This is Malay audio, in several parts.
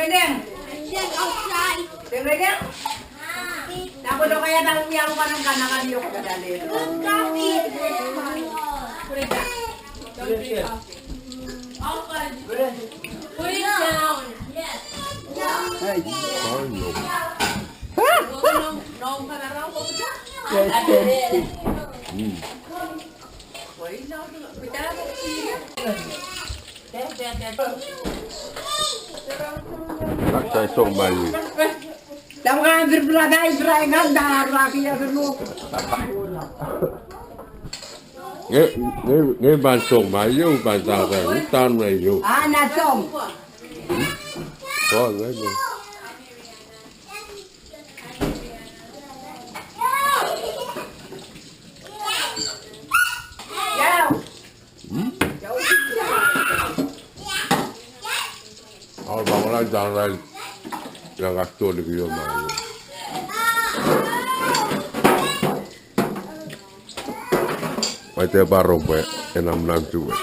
Dengar. Dengar. Ako daw kaya nauwihan ko ng kanakaniyo ko kadali. Put it down. Yes. Hey. Tak saya sok Melayu. Dah makan berbelakang berangan dah lagi ya dulu. Nghe bàn sok Melayu, bàn sao vậy? Hutan Melayu. Ah, nasong. Có đấy đi. Kalau bangunan jangan yang aktor di video Melayu. Macam baru buat enam juga.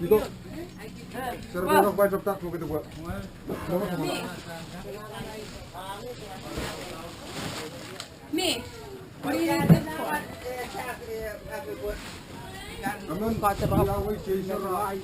Itu. Serba baca tak begitu buat. Me. What are you doing? Amun baca bahawa sih serai.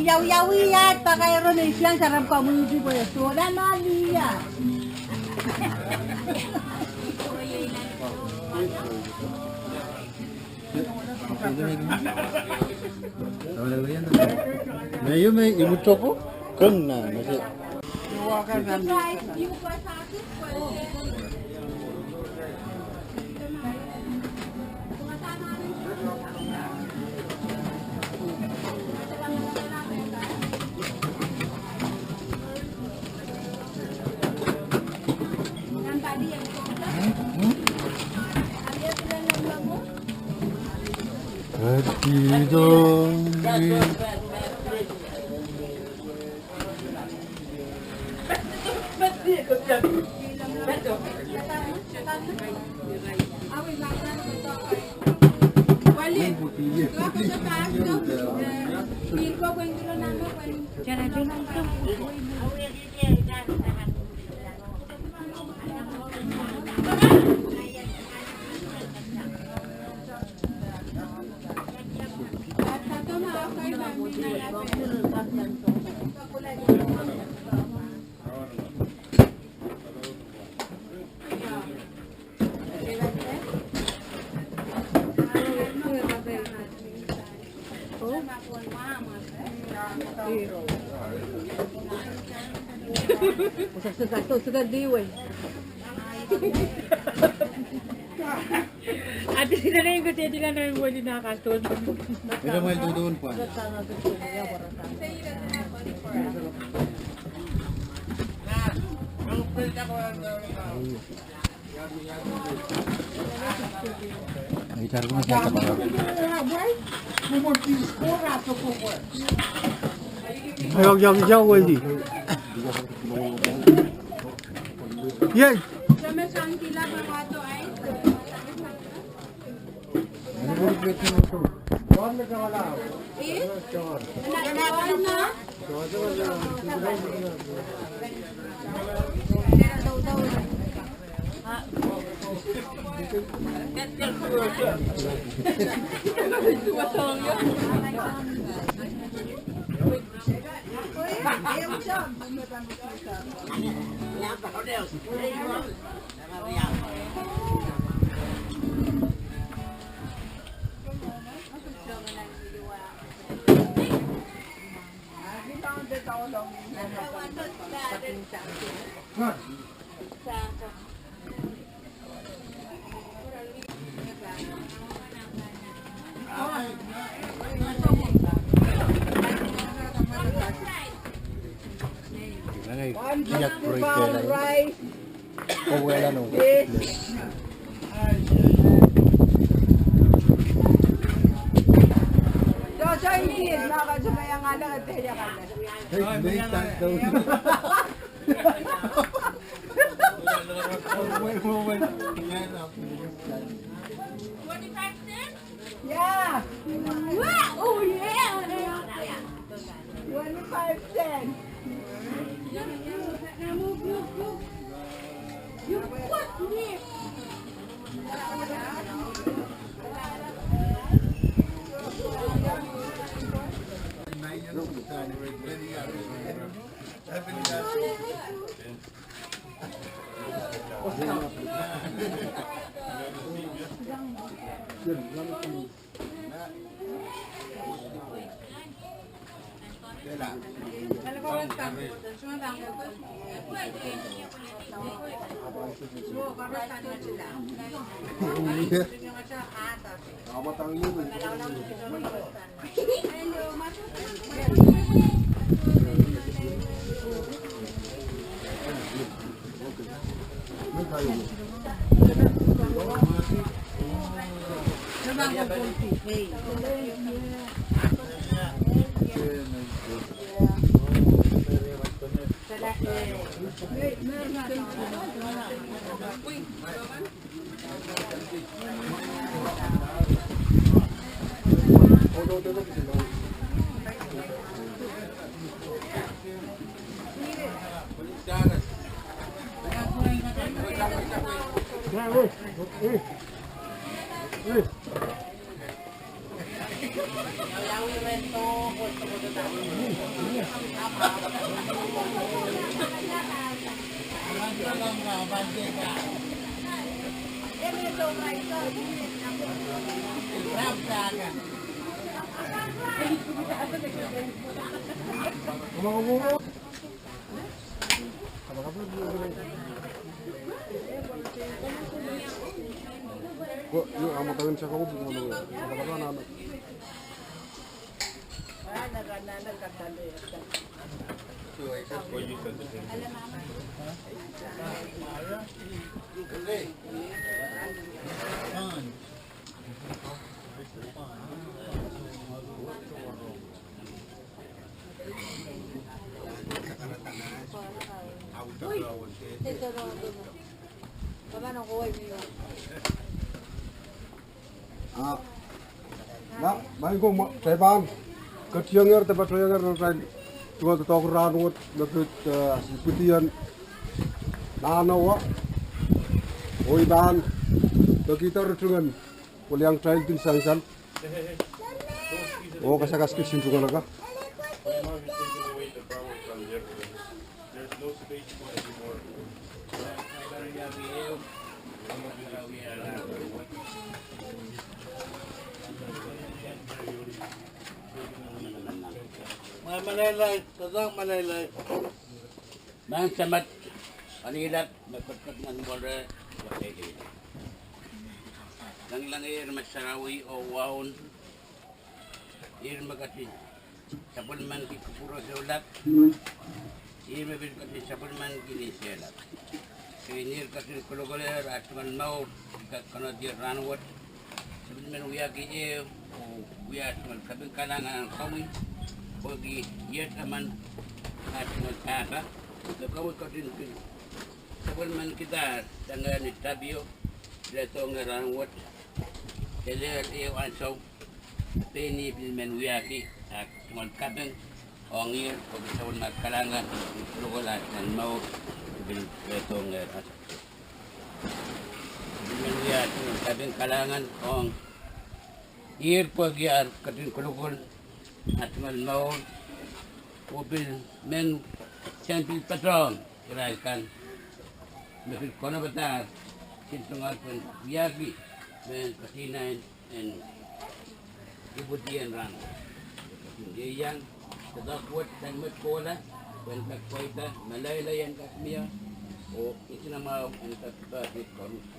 Yaw-yawi ya, pakai Indonesia cara kamu itu boleh sudah mali ya. Melayu me ibu toko kena masih. Hati dong. Suka diwe. Ati sila na yung kutetilan na yung wali nakakastod. Pero may doon pa. Ay, cari ko na siya kapag. Ayok yang jauh lagi. Yes. ini, nakakasama yung anak at kaya kami. Yeah. Wow. Oh yeah. 25 cents. You put me. Yuk, amat tangan siya ko bukan dulu. Anak. Nah, baik kok saya paham. Keciangar tempat saya kan cuma tahu ranut dekat seputian Nahnawa. Oidan kita rutungan pulang trail tin sangsan. Oh, kasakas kitchen juga naga. Malalay, tatang malalay. Bang samat, panilat, magpagkat ng bora, wakay din. Langlangir, masarawi o waon. Ir magati, sapulman ki kupuro sa ulat. Ir mabirkati sapulman kiniselat. Kinir kasi kulukulir at man mau, kanod dir ranwat. Sapulman uyaki iyo, o uyat man kabing kalangan ang kawin. Bagi ia taman kata kau kodin sebelum kita dengan tabio datang ngerawat jadi dia ansau peni bilmen wiaki cuma kadang ongir bagi sebelum kalangan lugolat dan mau bil datang ngerawat bilmen wiaki kadang kalangan ong ir pagi ar kadang kulukul atmal mau mobil men champion patron kirakan mobil kono betar kintungal pun biagi men pasinain en ibutian ran dia yang sudah kuat dan metkola dan tak kuita malay-layan kasmia o itu nama untuk kita korupsi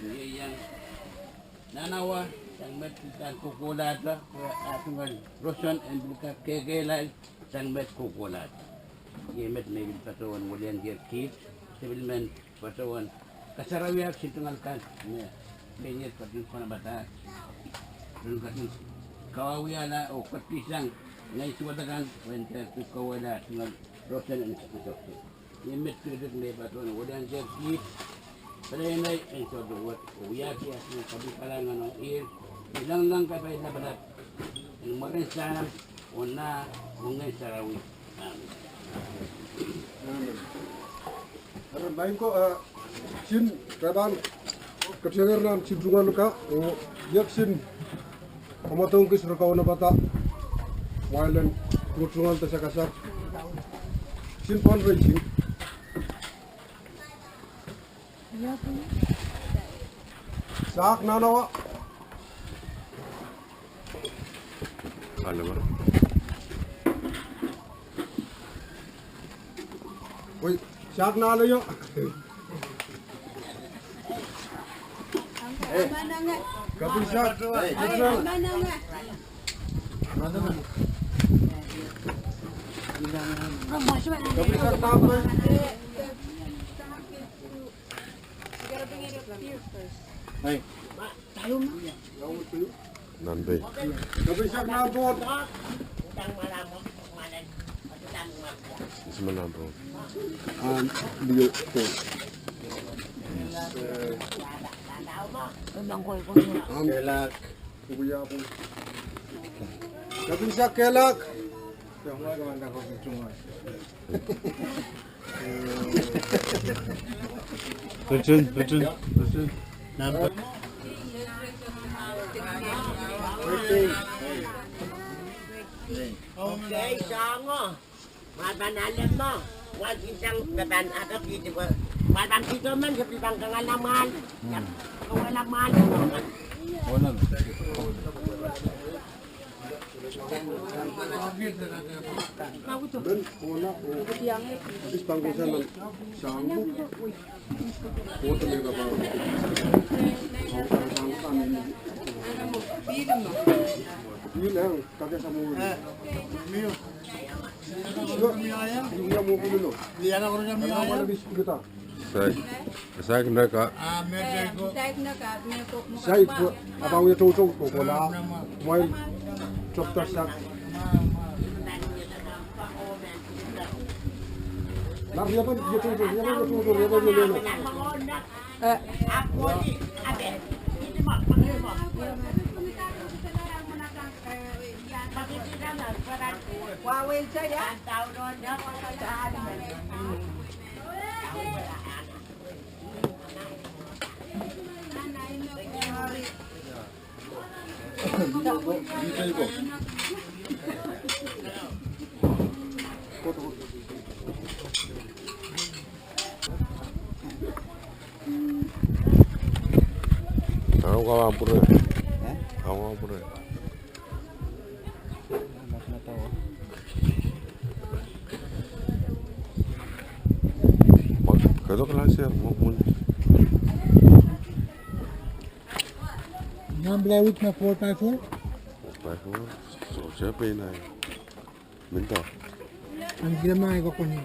dia yang Nahnawa sang met dan kukulat atungan roson and buka kegelal sang met kukulat yemet may patawan mulian dia kit sebilmen patawan kasarawiak sintungal kan menyet patin pana bata dun katin kawawiala o katisang ngay suwadakan wente kawala dengan rosan yang masuk. Ini mesti kita batuan wadan jadi pelai itu buat uyaki asli kami kalangan ir hilang kapai dapat makan salam wana mungai sarawi. Amin. Baik ko sin kaban ketiagar nam cibungan ka yak sin pamatong kis rakaw na bata wailan kursungan ta sa kasar sin fundraising sak Nahnawa Ano ba? Uy, sak na yo. Mana nga? Kapin sak. Mana nga? Kapin sak na pre. Hey, Nanti. Kapin sak na bot. Semana bro. Liyo to. Kelak. Kuya po. Kapin sak kelak. Semua kemana kau cuma. Betul. Nampak. Okay, sango. Mabanalan mo. Wag isang baban ato dito ko. Madam dito man sa pibang kangalaman. Kangalaman. Walang. Dan una ko. Habis pangkusan ng sango. Foto nila ba? Bilang kakek sama Mio. Hindi mo ko dulu. Lihat aku punya Mio. Ano bis kita? Saya kena kak. Mereka Saya po abang yung tutong ko wala. While chapter sak. Nak dia pun dia tutong, dia pun dulu. Ako ni ate. Hindi mo Wawil saya. tahu doon na ko sa Bisa ibu. Aku kawan pura. Kawan pura. Kalau kelas ya maupun. Yang belawit na 4x4. Baik, so siapa ini? Minta. Ang ginamay ko kunin.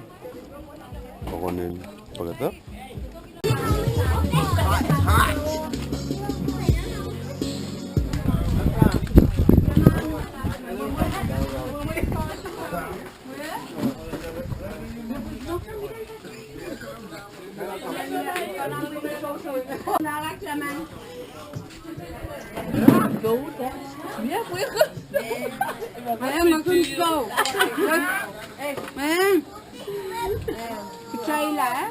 Pakonin pagkatap. Ayan, mag-go. Ayan. Kutsayla, eh?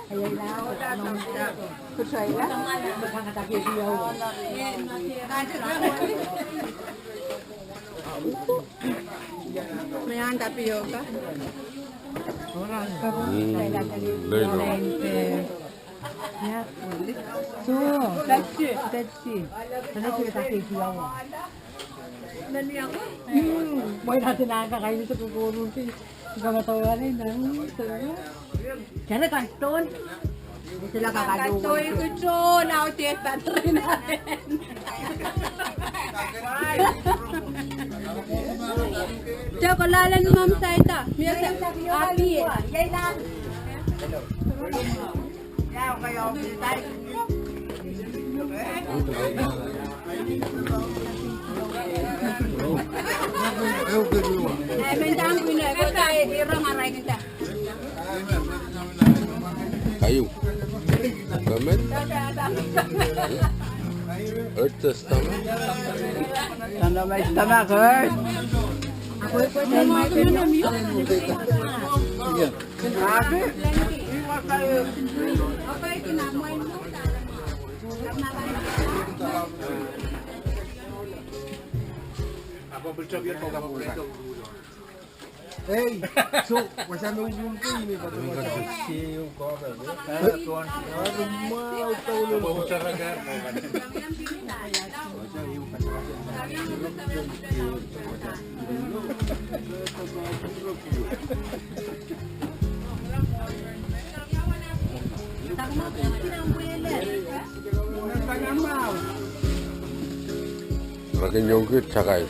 Kutsayla? Mayan tapioca. Lelo. So, that's it. Boy natin nakakain sa kukulong si kamatawanin ng Kaya kanton. Sila kakadugan. Kantoy ko dyan. Ako tiyeta rin natin. Diyo ko lala ni Ma'am Saita. Miya sa api eh. Yay lang. Yaw kayo. Tayo. Bentang punya, kau tahu irong arai kita. Kayu. Gamet. Ertes tama. Tanda may tama guys. Aku ikut dan mau tu nak miu. Abi. Apa itu nak main tu? Hey, so macam nunggu ini pada macam siu kau apa? Tuan, mau tahu lu? Rakin nyongkit cakai.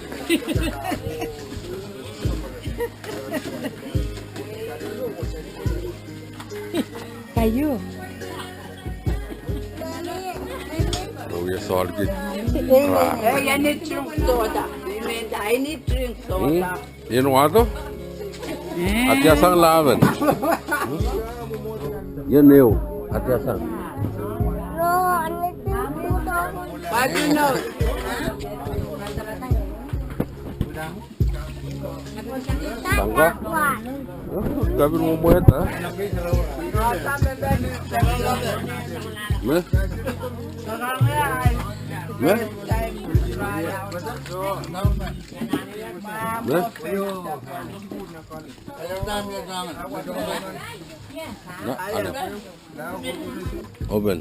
Kayu. Oh ya soal gitu. Yang ni drink soda. Ini drink soda. Ini apa? Atiasang lawan. Ya neo. Atiasang. Baju no. Tangga. Tapi mau buat ah? Meh? Meh? Meh? Nggak ada. Open.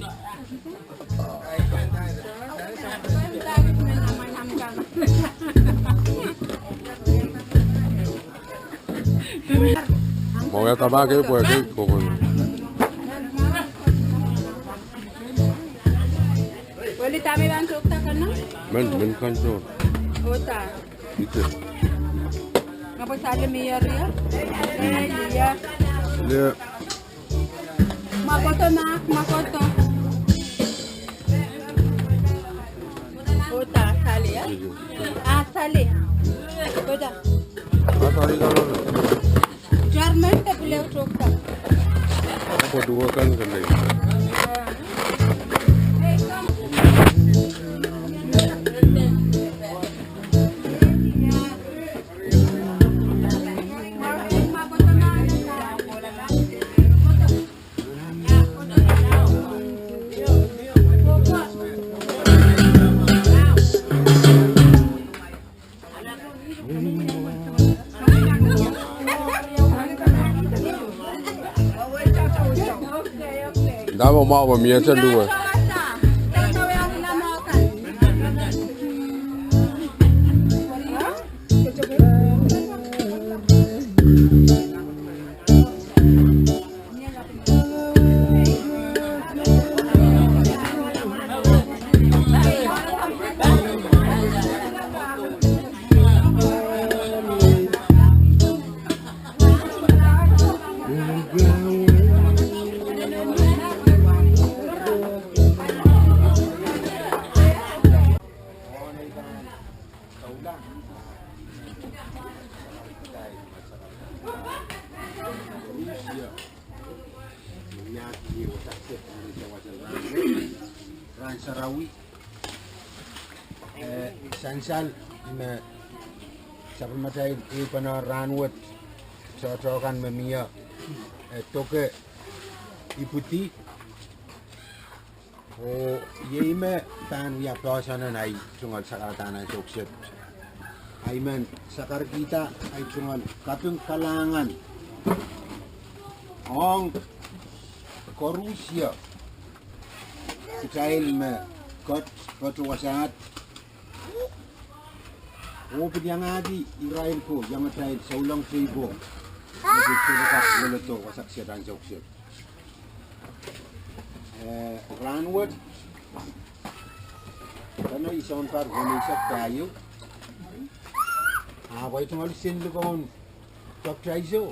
Mau ya tambah ke buat ke kokon. Boleh kami bantu tak kena? Men kantor. Ota. Itu. Ngapa salah mayor ya? Iya. Dia Makoto nak, makoto. Ota, sali ya? Ah, sali. Ota. apa hari kalau Jerman tak boleh cokta. apa dua kan kali. Dah mau biasa dua. Sarawi sansal na sapamatay ipana ranwat cocokan memia toke iputi o yeime tan ya pasana nai tungal sakatana jokset aiman sakar kita ay tungal kapung kalangan ong korusya Israel me kot wasat o pidyangadi Israel ko yang matay sa ulang tribo nagsusukat mulato wasak siya dan jokset ranwat kano isang par gumisak tayo away tungal sinlukon top traiso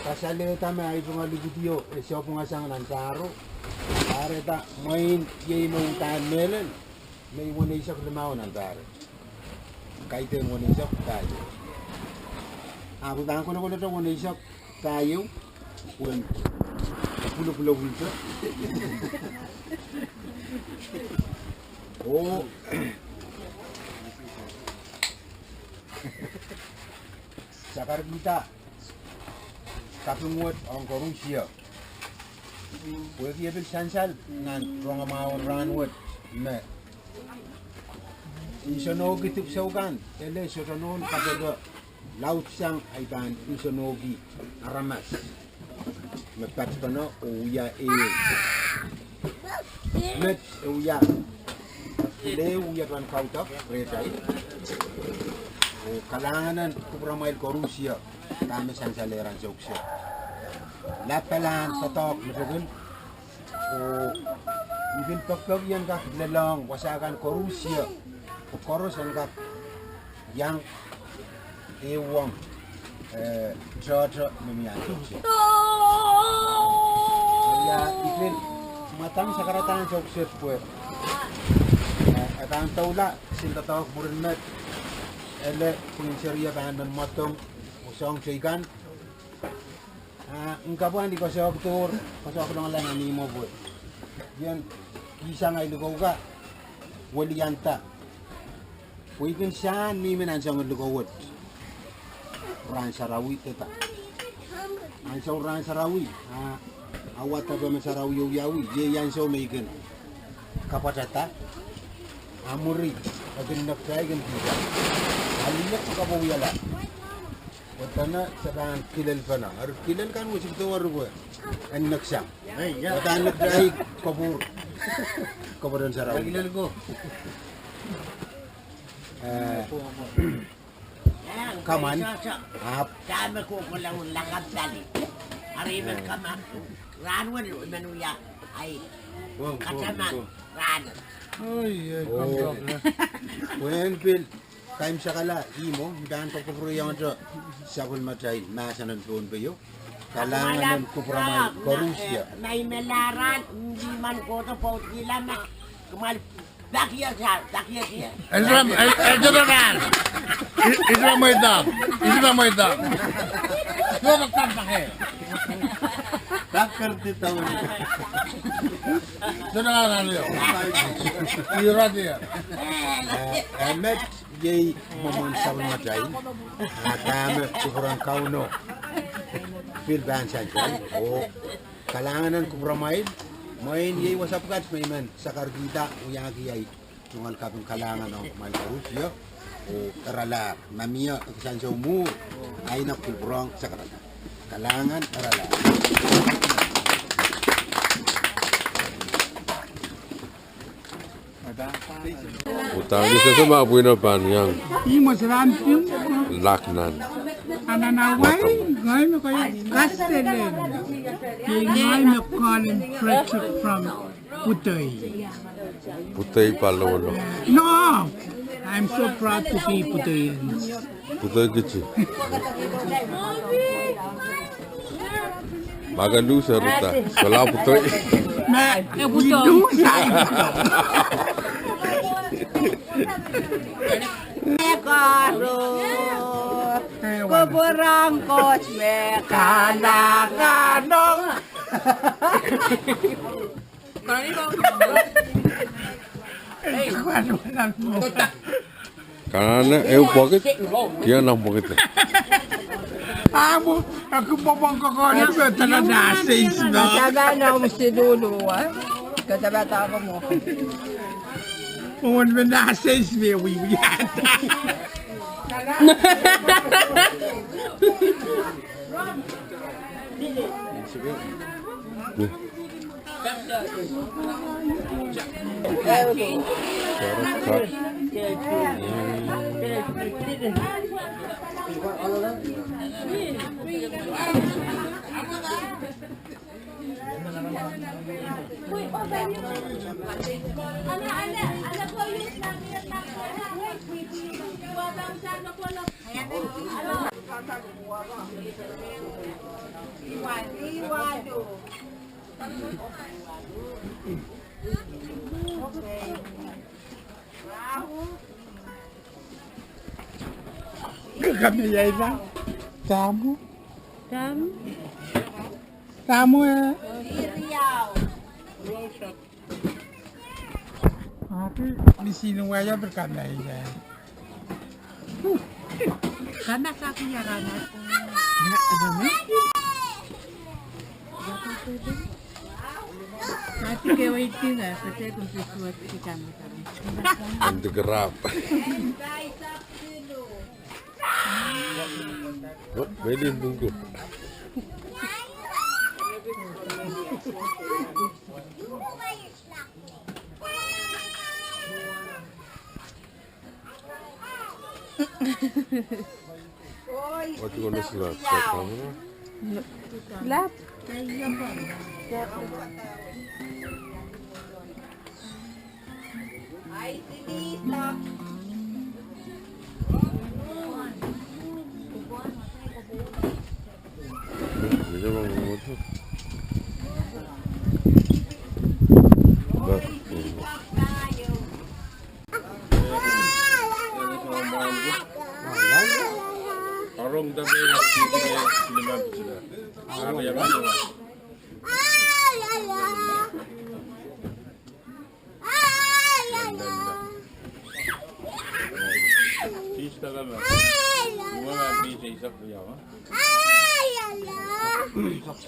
kasali tama ay tungal video siya pungasang nantaro Areta main yay mong tahan melan may muna isa ko lumaw ng tari. kaitan wani sok kayu. Aku tahan kono tu wani sok kayu, pun pulau itu. Oh, sakar kita, tapi muat orang korupsi. Boleh dia bil sansal, nan orang mau orang muat, me. Isonogi tip saukan, ele sotonon pada laut sang aitan isonogi aramas. Mepat kono uya met uya. Le uya kan kautak retai. O kalanganan kupramail korupsi kami sansaleran jokse. Lapalan patok betul. O ibin patok yang kah lelang wasakan korupsi. Koros yang yang ewang cocok memiati. Ya iklim matang sakaratan jokset pue. Atang taula sinta tahu burinat. Ele penginceria bahan matang usang cikan. Ungkapan di kosong tur kosong dengan lain ni mau buat. Yang kisah ngai luka walianta. Weekend siya ni menansang lugawat. Orang Sarawi tetap. Ansau orang Sarawi. Awat apa Sarawi yawi. Ye yang so meikan. Kapatata. Amuri. Agin nak saya kan tidak. Alinak kapawiyala. Watana sedang kilal pana. Harus kilal kan musik tu baru buat. Anak siang. Watana nak saya kabur. Kaburan Sarawi. Kilal ko. Kaman kami ko lang langap dali. Ariman kama ranwan manuya ay kasaman ran. Wen pil time sakala imo dan ko proyang jo sabul matay masanan Pohnpei yo. Kalangan ko pramay korupsi. May melaran hindi man ko to po kilama. Kumal Dakia siya. Isra mo ito. Surat kan pakai. Takar di tahun. Sudah kan liyo. Ira dia. Ahmed yay momon sabun matay. Kami kurang kauno. Fil ban saja. Oh, kalangan ko pramay. Main yay wasap kat man sakar kita uyang kiyay tungal kapung kalangan ng mal korupsi o karala mamia san sa umur ay nakulbrong sa karala kalangan karala Utang di sa sama puino pan yang Imo seramping. laknan. Nahnawa ngay mo kayo Castellan. Ngay mo calling pressure from Pohnpei. Putay palolo. No, I'm so proud to be Pohnpeians. Putay kici. Magalu sa ruta. Wala putay. We do say Kuburang kosme kalanganong. Karena pocket. Kaya nang pocket. Aku popong kokonin ko talaga sa isno. Sabi na ako si Lulu, Katabata ako mo. Kung na sa isno, wiyata. Kami ya ina. Kamu. Kamu? Kamu ya. Iriyaw. Tapi di sini aja berkami ya. Karena kakinya karena. Ya, ada nih. Nanti kayak itu lah, saya kung sesuatu di kami. Nanti gerap. Oh, bedin tunggu. What you gonna see that? Gelap. Ay, sinita. Bisa bang motor. Orang dah beres kita lima sudah. Apa yang mana? Sista kan? Dua lagi sisa punya apa?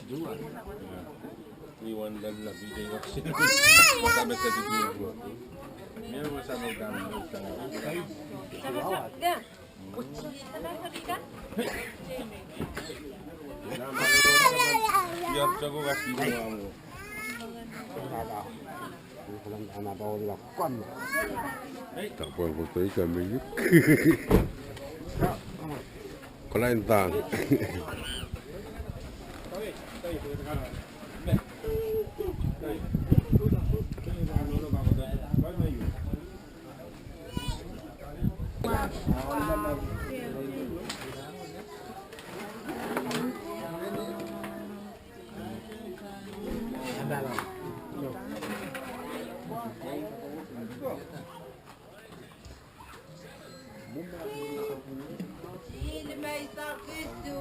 Dua. Iwan dan lagi tengok sini. Kita mesti dulu. Ini bersama kami. Siap jago kasih kamu. Anak bawa dilakukan. Tak boleh foto ikan begitu. Kalau entang. Ini may sakit to.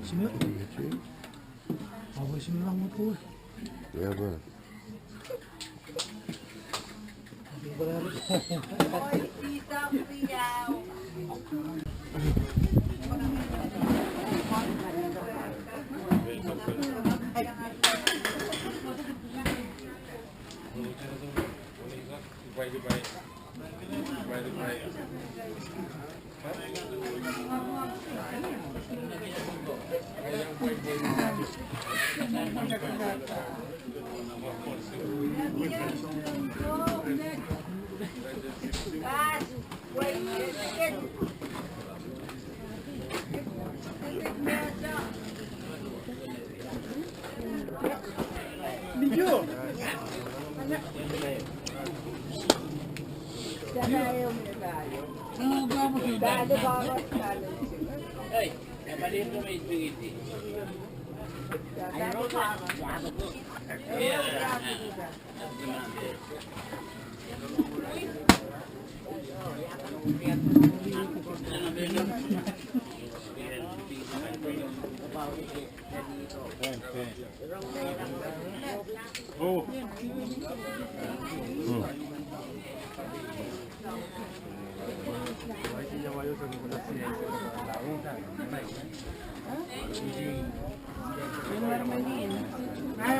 Sini. Apa sini lang mo Ya apa? Oy, tita Priyaw. Hey, balik ko may spaghetti. Oh. Ah,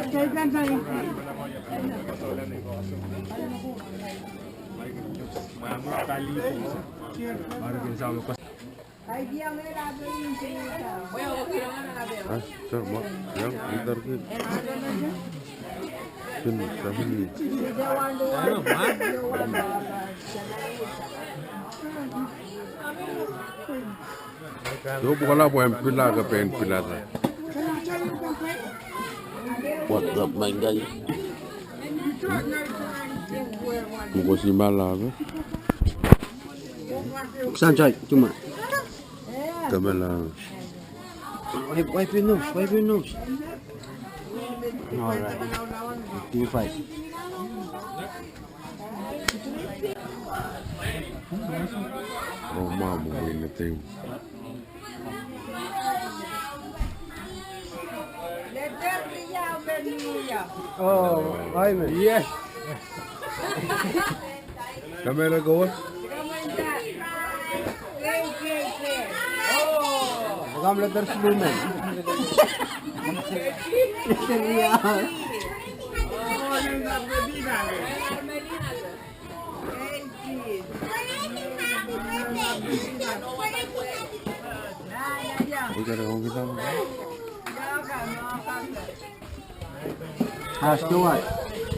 sama yang bentar ke. Sini, sini. Yo bukan apa yang pila ke pengen pila tak. Buat drop main gaya. Bukan si malah ke. Sanjay, cuma. Kamera. Wipe your nose, wipe your nose. Alright. Give me 5. Rumah mungkin nanti. Oh, hi man. Yes. Camera go. Magam letter slow man.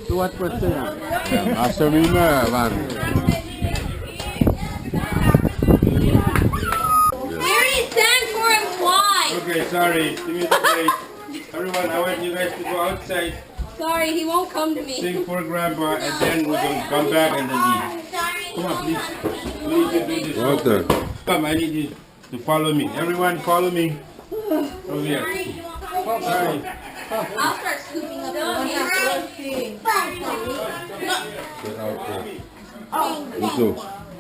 Stuart pasti ya. Asamina man. Okay, sorry. Give me the plate. Everyone, I want you guys to go outside, Sorry, he won't come to me. sing for Grandpa, and then we're going to come back and then leave. Come on, please. We need to do this. What the? Come, I need you to follow me. Everyone, follow me. Over here. Sorry. I'll start scooping up the Get out there. Itu.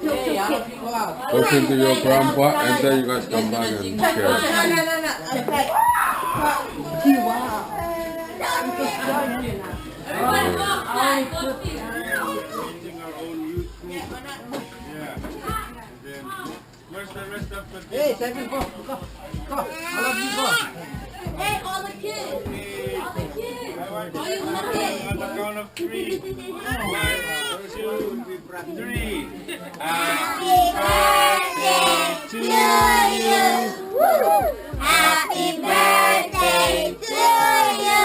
Listen to your grandpa and then you guys come back and share. Where's the rest of the Hey, Seven, go. All of you go. Hey, all the kids! All the kids! I want All you little kids! on the count of 3. 1, 2, 3. Happy birthday to you. Happy birthday to you.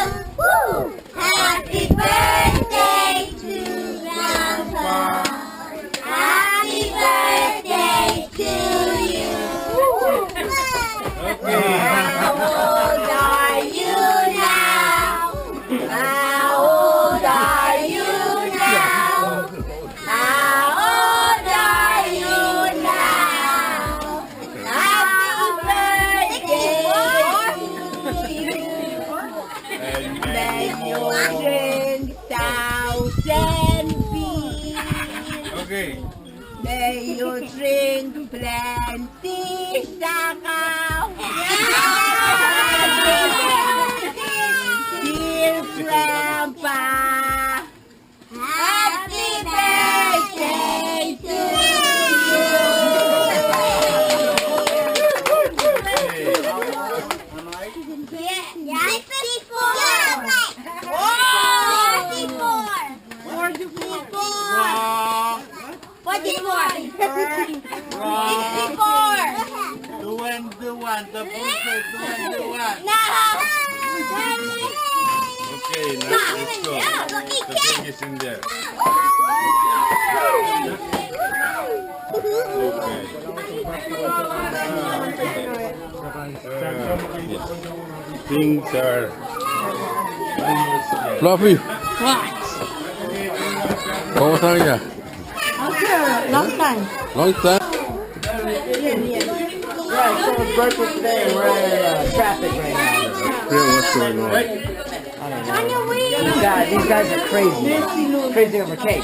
Happy birthday to Grandpa. Happy birthday to you. How old are you now? How old are you now? How old are you now? Happy birthday to you. May you drink 1,000 feet. Okay. May you drink plenty sakaw. Dear Grandpa, happy birthday to you. 2 and 2 1. Okay, now let's go. The thing is in there. Things are Fluffy. Kamu saja. Long time. Long time. Right, so it's birthday today and we're in traffic right now. What's going on? These guys are crazy. Crazy over cake.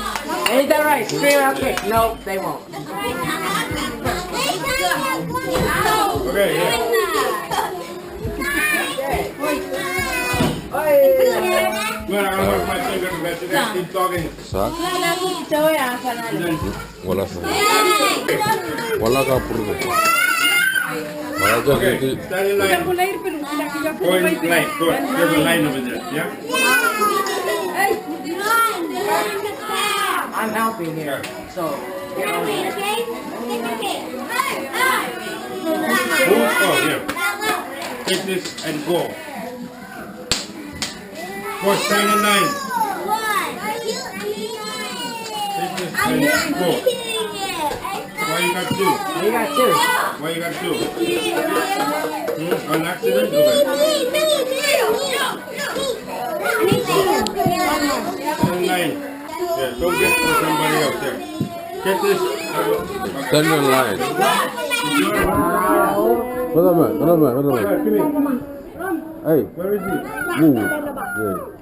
Ain't that right? Scream out cake. No, they won't. okay. Yeah. Well, I don't know if my finger to bed. You guys keep talking. Sak. Wala sa. Wala ka puro. Wala ka Okay, jadi. stand in line. Go in line. Go. There's a line over there. Yeah. I'm helping here, so get on it. Move. Oh, yeah. Take this and go. Go, stand in line. Take this and go. Why you got 2? You got 2. Why you got 2? An accident? Okay. Stand in line. Yeah, don't get to somebody else there. Get this. Stand in line. Kenapa? Hey, Where is he? move. Yeah.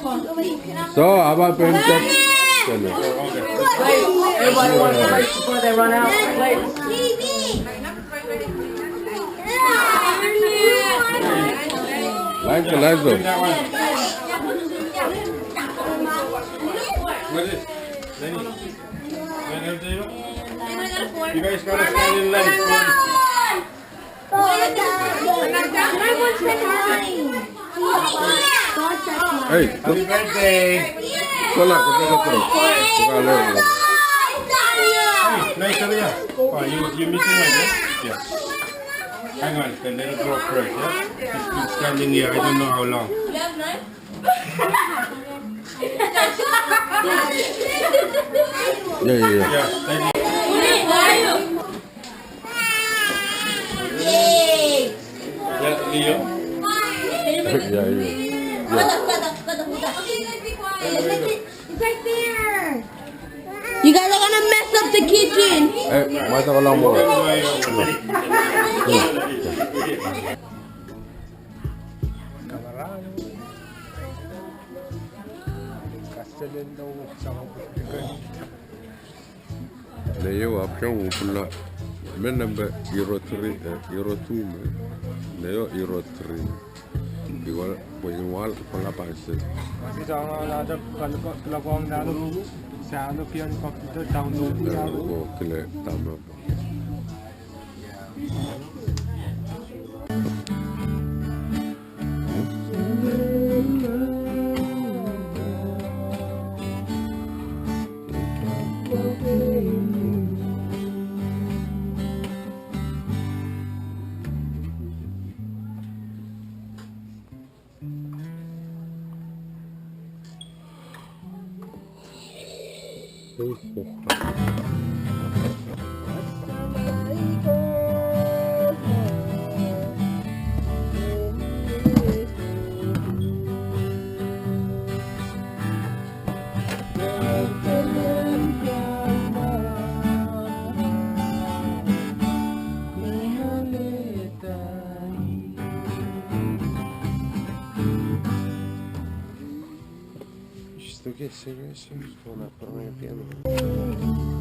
So, about pencet. Everybody wants plates before they run out. Plates. Like the What is it? Lenny? You guys gotta stand in line. Hey, Happy birthday! Kola, terus. Nice area. Oh, you missing one, yeah? Yeah. Hang on, then let it drop first, yeah? He's been standing here, I don't know how long. Yeah. Yeah, thank you. Yeah, Leo. Yeah. You guys are gonna mess up the kitchen. Eh, masa kalau mau. Leo apion pula. Men number Euro 3, Euro 2 men. Leo Euro 3. Igual, pues igual con la panza. Masih jangan ada kalau kau nak dulu, saya nak pian komputer download. Oh, kile tambah. Что есть, serious? Что на первое пьяно?